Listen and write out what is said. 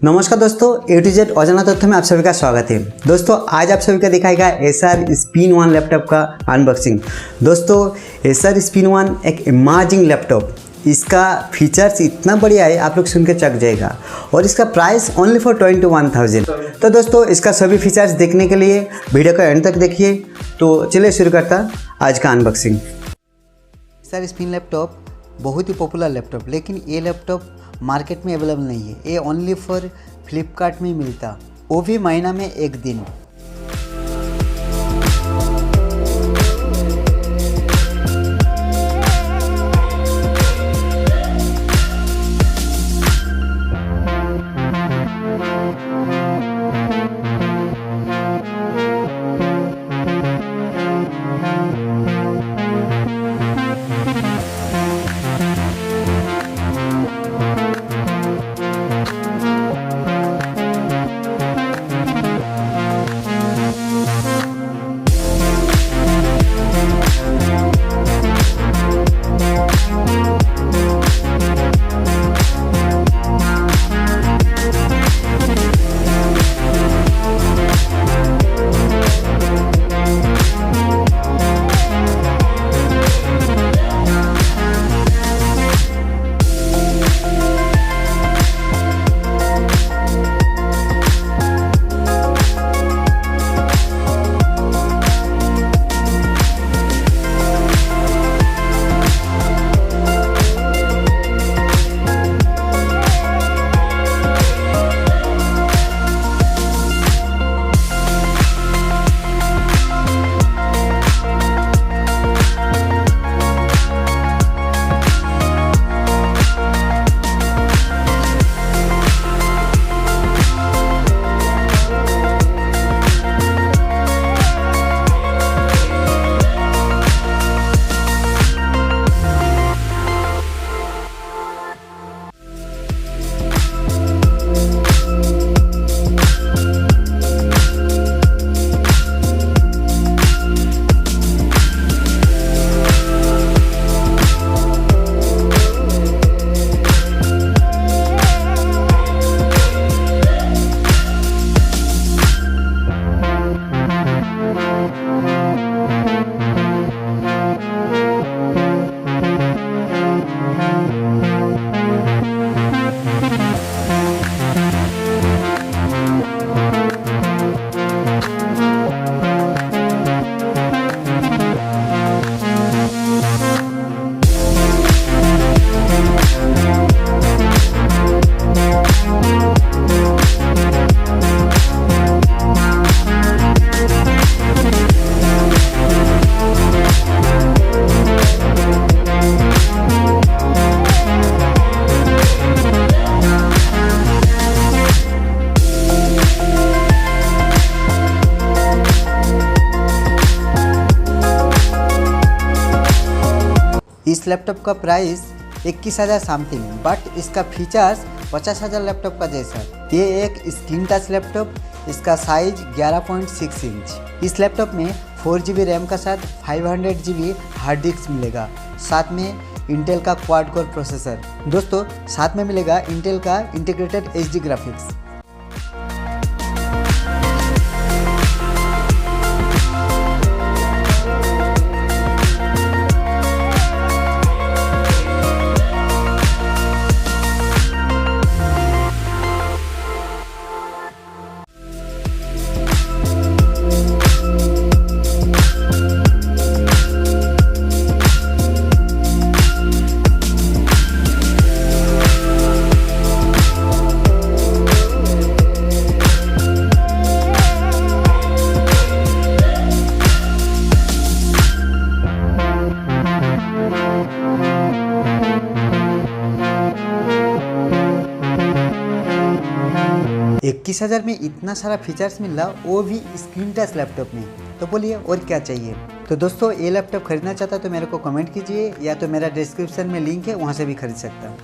नमस्कार दोस्तों, ए to Z अजाना तथ्य में आप सभी का स्वागत है। दोस्तों आज आप सभी का दिखाएगा एसर स्पिन 1 लैपटॉप का अनबॉक्सिंग। दोस्तों एसर स्पिन 1 एक इमेजिंग लैपटॉप, इसका फीचर्स इतना बढ़िया है आप लोग सुन के चक जाएगा और इसका प्राइस ओनली फॉर 21,000। तो दोस्तों इसका सभी फीचर्स देखने के लिए वीडियो का एंड तक देखिए। तो चलिए शुरू करता आज का अनबॉक्सिंग। एसर स्पिन लैपटॉप बहुत ही पॉपुलर लैपटॉप, लेकिन ये लैपटॉप मार्केट में अवेलेबल नहीं है। ये ओनली फॉर फ्लिपकार्ट में मिलता, वो भी महीना में एक दिन। इस लैपटॉप का प्राइस 21,000 समथिंग, बट इसका फीचर्स 50,000 लैपटॉप का जैसा। ये एक स्क्रीन टच लैपटॉप, इसका साइज 11.6 इंच। इस लैपटॉप में 4GB रैम का साथ 500GB हार्ड डिस्क मिलेगा। साथ में इंटेल का क्वाड कोर प्रोसेसर। दोस्तों साथ में मिलेगा इंटेल का इंटीग्रेटेड HD ग्राफिक्स। इक्कीस 21,000 में इतना सारा फीचर्स मिल रहा, वो भी स्क्रीन टच लैपटॉप में। तो बोलिए और क्या चाहिए। तो दोस्तों ये लैपटॉप खरीदना चाहता है तो मेरे को कमेंट कीजिए, या तो मेरा डिस्क्रिप्शन में लिंक है, वहाँ से भी खरीद सकता हूँ।